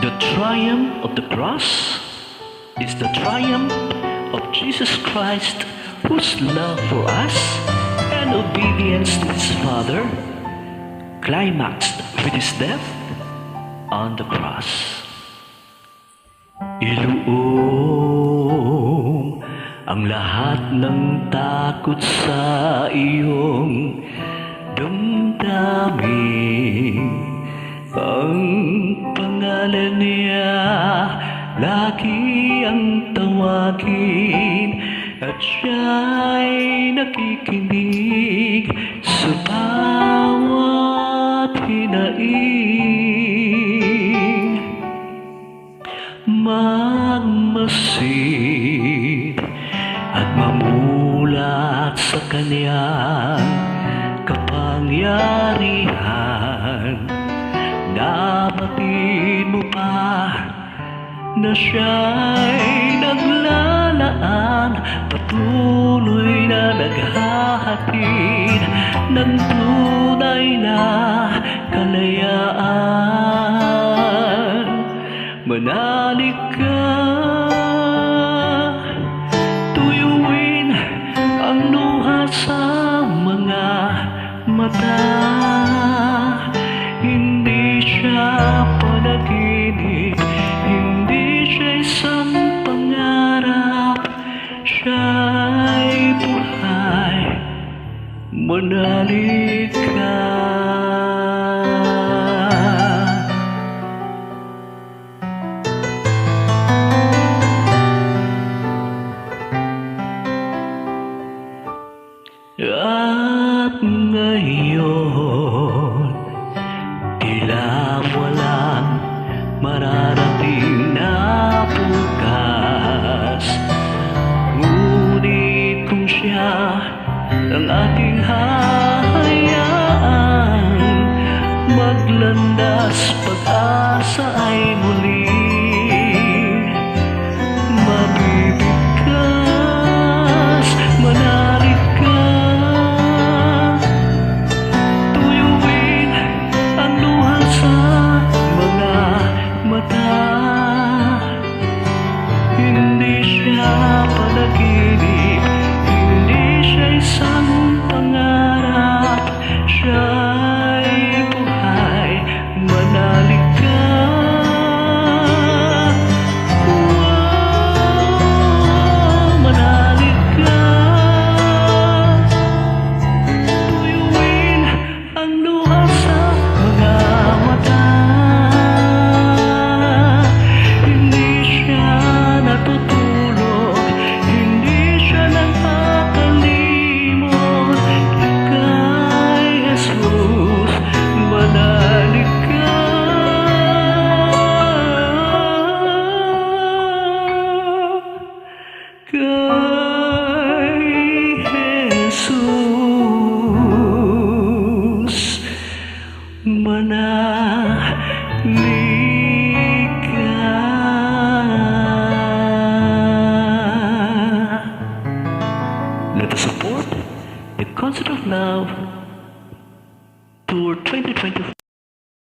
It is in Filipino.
The triumph of the cross is the triumph of Jesus Christ, whose love for us and obedience to his Father climaxed with his death on the cross. Iluong ang lahat ng takot sa iyong damdamin. Ang pangalan niya lagi ang tawagin, at siya'y nakikinig sa bawat hinaing. Magmasid at mamulat sa kanyang kapangyarihan. Nabatid mo pa na siya'y naglalaan, patuloy na naghahatid ng tunay na kalayaan. Manalig ka, tuyuin ang luha sa mga mata. Hindi siya panaginip, hindi siya isang pangarap, siya'y buhay. Manalig ka. At ngayon, tila walang mararating na bukas. Ngunit kung siya ang ating hahayaan, maglandas, pag-asa ay muli